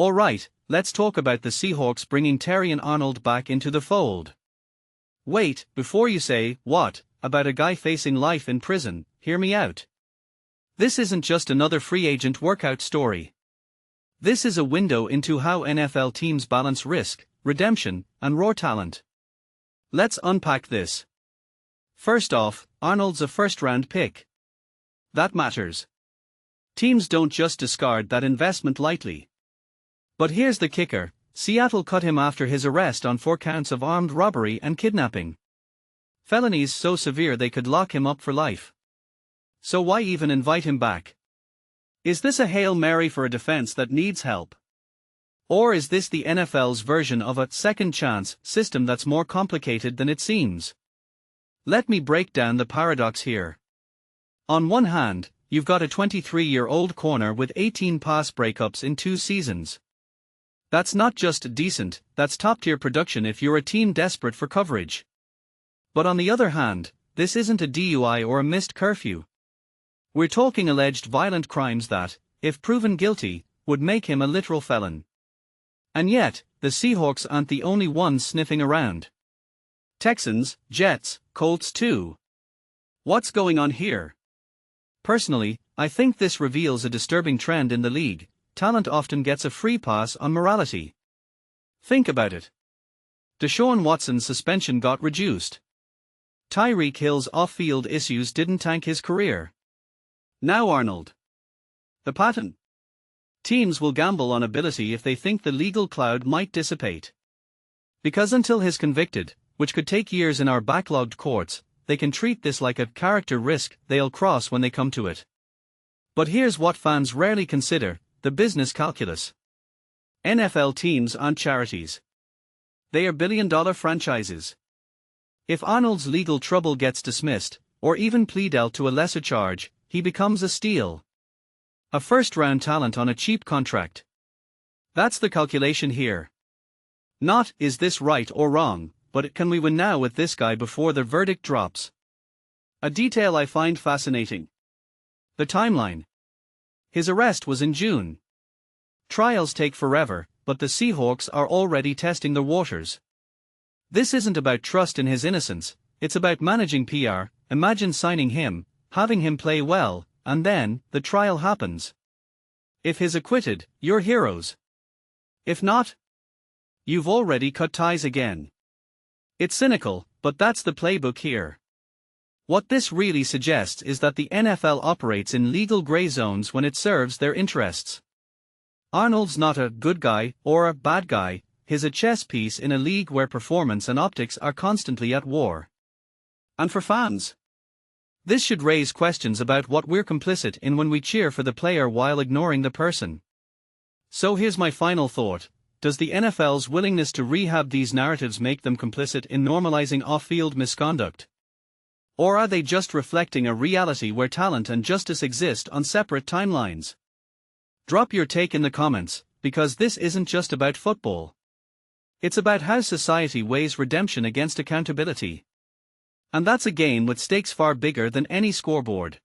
Alright, let's talk about the Seahawks bringing Terrion Arnold back into the fold. Wait, before you say, what, about a guy facing life in prison, hear me out. This isn't just another free agent workout story. This is a window into how NFL teams balance risk, redemption, and raw talent. Let's unpack this. First off, Arnold's a first-round pick. That matters. Teams don't just discard that investment lightly. But here's the kicker, Seattle cut him after his arrest on 4 counts of armed robbery and kidnapping. Felonies so severe they could lock him up for life. So why even invite him back? Is this a Hail Mary for a defense that needs help? Or is this the NFL's version of a second chance system that's more complicated than it seems? Let me break down the paradox here. On one hand, you've got a 23-year-old corner with 18 pass breakups in 2 seasons. That's not just decent, that's top-tier production if you're a team desperate for coverage. But on the other hand, this isn't a DUI or a missed curfew. We're talking alleged violent crimes that, if proven guilty, would make him a literal felon. And yet, the Seahawks aren't the only ones sniffing around. Texans, Jets, Colts too. What's going on here? Personally, I think this reveals a disturbing trend in the league. Talent often gets a free pass on morality. Think about it. Deshaun Watson's suspension got reduced. Tyreek Hill's off-field issues didn't tank his career. Now Arnold. The pattern. Teams will gamble on ability if they think the legal cloud might dissipate. Because until he's convicted, which could take years in our backlogged courts, they can treat this like a character risk they'll cross when they come to it. But here's what fans rarely consider, the business calculus. NFL teams aren't charities. They are billion-dollar franchises. If Arnold's legal trouble gets dismissed, or even plea dealt to a lesser charge, he becomes a steal. A first-round talent on a cheap contract. That's the calculation here. Not, is this right or wrong, but can we win now with this guy before the verdict drops? A detail I find fascinating. The timeline. His arrest was in June. Trials take forever, but the Seahawks are already testing the waters. This isn't about trust in his innocence, it's about managing PR. Imagine signing him, having him play well, and then, the trial happens. If he's acquitted, you're heroes. If not, you've already cut ties again. It's cynical, but that's the playbook here. What this really suggests is that the NFL operates in legal gray zones when it serves their interests. Arnold's not a good guy or a bad guy, he's a chess piece in a league where performance and optics are constantly at war. And for fans, this should raise questions about what we're complicit in when we cheer for the player while ignoring the person. So here's my final thought. Does the NFL's willingness to rehab these narratives make them complicit in normalizing off-field misconduct? Or are they just reflecting a reality where talent and justice exist on separate timelines? Drop your take in the comments, because this isn't just about football. It's about how society weighs redemption against accountability. And that's a game with stakes far bigger than any scoreboard.